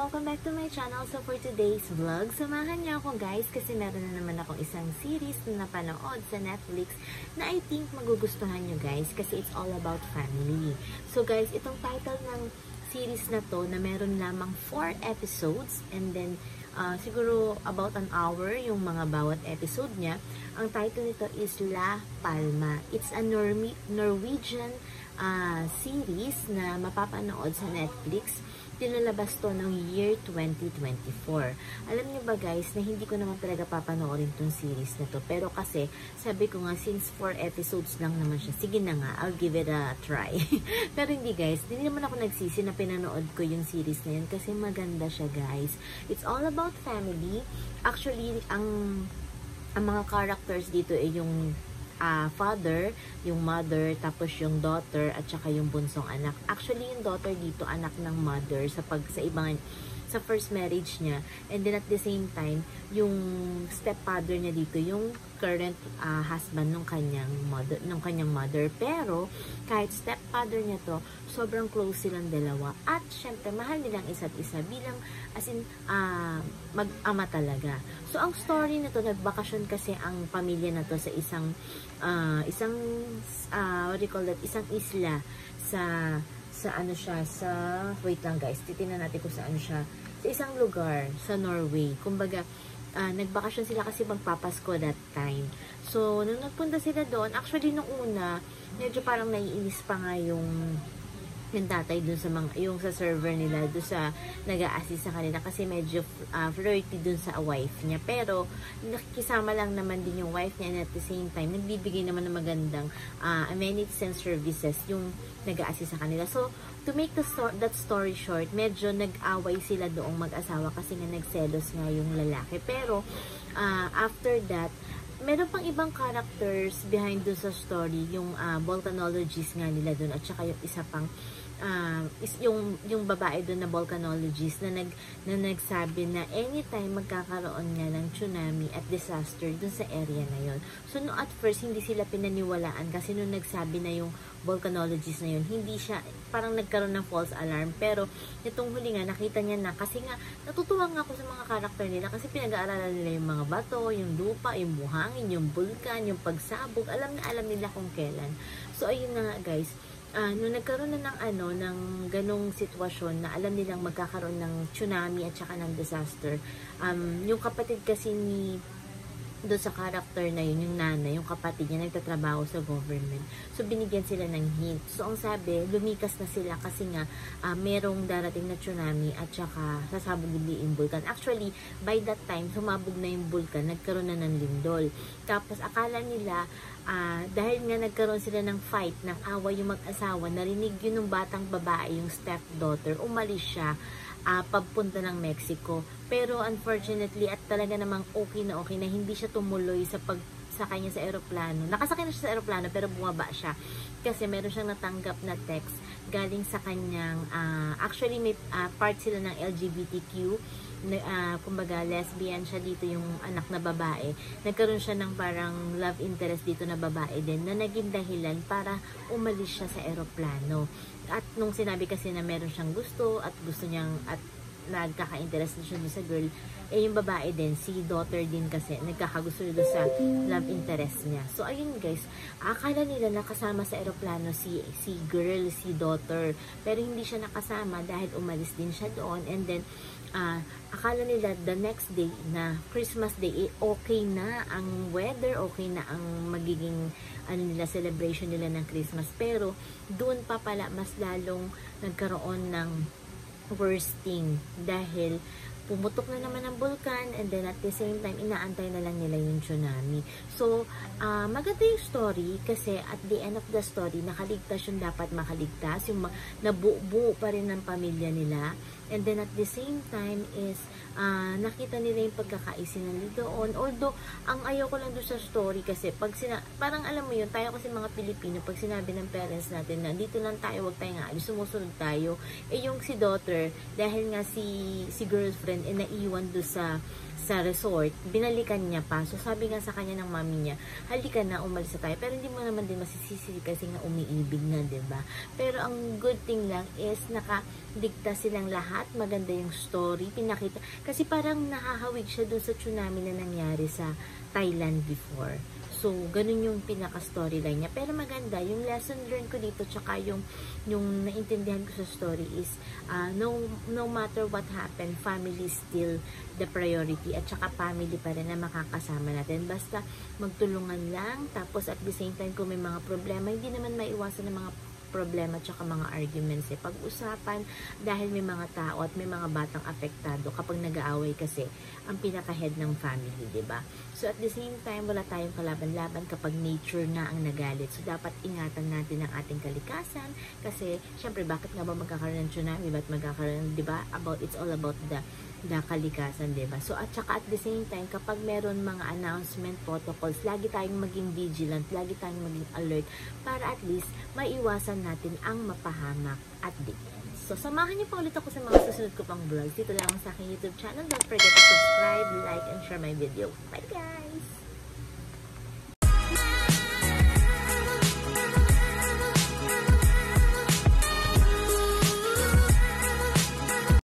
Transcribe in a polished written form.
Welcome back to my channel. So for today's vlog, samahan niyo ako guys kasi meron na naman akong isang series na napanood sa Netflix na I think magugustuhan niyo guys kasi it's all about family. So guys, itong title ng series na to na meron lamang 4 episodes and then siguro about an hour yung mga bawat episode niya. Ang title nito is La Palma. It's a Norwegian series na mapapanood sa Netflix. Pinalabas to ng year 2024. Alam niyo ba guys, na hindi ko naman talaga papanoorin tong series na to. Pero kasi, sabi ko nga, since 4 episodes lang naman siya, sige na nga, I'll give it a try. Pero hindi guys, hindi naman ako nagsisi na pinanood ko yung series na yun kasi maganda siya guys. It's all about family. Actually, ang mga characters dito ay yung father, yung mother, tapos yung daughter, at saka yung bunsong anak. Actually, yung daughter dito, anak ng mother sa first marriage niya. And then at the same time, yung stepfather niya dito, yung current husband ng kanyang mother. Pero, kahit stepfather niya to, sobrang close silang dalawa. At syempre, mahal nilang isa't isa bilang, as in, mag-ama talaga. So, ang story nito, nagbakasyon kasi ang pamilya na to sa isang what do you call that? Isang isla wait lang guys, titingnan natin kung saan siya. Sa isang lugar sa Norway. Kumbaga, nagbakasyon sila kasi magpapasko that time. So, nung nagpunta sila doon, actually nung una, medyo parang naiinis pa nga yung tatay dun sa yung sa server nila, dun sa nag-a-assist sa kanila kasi medyo flirty dun sa wife niya. Pero, nakikisama lang naman din yung wife niya and at the same time, nagbibigay naman ng magandang amenities and services yung nag-a-assist sa kanila. So, to make that story short, medyo nag-away sila doong mag-asawa kasi nga nagselos nga yung lalaki. Pero, after that, meron pang ibang characters behind dun sa story, yung volcanologist nga nila dun at saka yung isa pang yung babae doon na volcanologist na nagsabi na anytime magkakaroon nga ng tsunami at disaster doon sa area na yon. So no, at first hindi sila pinaniwalaan kasi nung nagsabi na yung volcanologist na yun, hindi siya, parang nagkaroon ng false alarm. Pero itong huli nga, nakita niya na kasi nga, natutuwa nga ako sa mga karakter nila kasi pinag-aaralan nila yung mga bato, yung lupa, yung buhangin, yung bulkan, yung pagsabog. Alam nila kung kailan. So ayun na nga guys, nung nagkaroon na ng ganong sitwasyon na alam nilang magkakaroon ng tsunami at saka ng disaster, yung kapatid kasi doon sa character na yun, yung nanay, yung kapatid niya, nagtatrabaho sa government. So, binigyan sila ng hint. So, ang sabi, lumikas na sila kasi nga, merong darating na tsunami at saka sasabog yung bulkan. Actually, by that time, sumabog na yung bulkan, nagkaroon na ng lindol. Tapos, akala nila, dahil nga nagkaroon sila ng fight, ng away yung mag-asawa, narinig yun ng batang babae, yung stepdaughter, umalis siya, papunta ng Mexico. Pero unfortunately, at talaga namang okay na hindi siya tumuloy sa kanya sa eroplano. Nakasakay na siya sa eroplano pero bumaba siya. Kasi meron siyang natanggap na text galing sa kanyang, actually may part sila ng LGBTQ, kumbaga lesbian siya dito yung anak na babae. Nagkaroon siya ng parang love interest dito na babae din na naging dahilan para umalis siya sa eroplano. At nung sinabi kasi na meron siyang gusto at gusto niyang at nagkaka-interest na siya sa girl, yung babae din, si daughter din kasi, nagkakagusto nila sa love interest niya. So, ayun guys, akala nila nakasama sa eroplano si girl, si daughter, pero hindi siya nakasama dahil umalis din siya doon and then, akala nila the next day na Christmas Day, okay na ang weather, okay na ang magiging celebration nila ng Christmas. Pero, doon pa pala mas lalong nagkaroon ng worst thing dahil pumutok na naman ang bulkan and then at the same time, inaantay na lang nila yung tsunami. So, maganda yung story kasi at the end of the story, nakaligtas yung dapat makaligtas, yung nabuo pa rin ng pamilya nila. And then at the same time is, nakita nila yung pagkakaisinan nila doon. Although, ang ayaw ko lang doon sa story kasi, parang alam mo yun, tayo kasi mga Pilipino, pag sinabi ng parents natin na dito lang tayo, wag tayo nga, sumusunod tayo. Yung si daughter, dahil nga si girlfriend, children naiwan do sa resort, binalikan niya pa. So, sabi nga sa kanya ng mami niya, halika na, umalis na tayo. Pero hindi mo naman din masisisi kasi nga umiibig na, diba? Pero ang good thing lang is nakadikta silang lahat. Maganda yung story. Pinakita. Kasi parang nakahawig siya dun sa tsunami na nangyari sa Thailand before. So, ganun yung pinaka-storyline niya. Pero maganda, yung lesson learned ko dito, tsaka yung naintindihan ko sa story is, no matter what happened, family is still the priority. At tsaka family pa rin na makakasama natin. Basta magtulungan lang. Tapos at the same time, kung may mga problema, hindi naman maiwasan ng mga problema tsaka mga arguments pag-usapan dahil may mga tao at may mga batang apektado kapag nag-aaway kasi ang pinaka-head ng family, diba? So at the same time, wala tayong kalaban-laban kapag nature na ang nagalit. So dapat ingatan natin ang ating kalikasan kasi syempre bakit nga ba magkakaroon ng tsunami? Ba't magkakaroon, diba? It's all about the kalikasan, diba? So at saka at the same time, kapag meron mga announcement protocols, lagi tayong maging vigilant, lagi tayong maging alert para at least maiwasan natin ang mapahamak at the end. So, samahan niyo pa ulit ako sa mga susunod ko pang vlogs. Dito lang sa aking YouTube channel. Don't forget to subscribe, like, and share my video. Bye guys!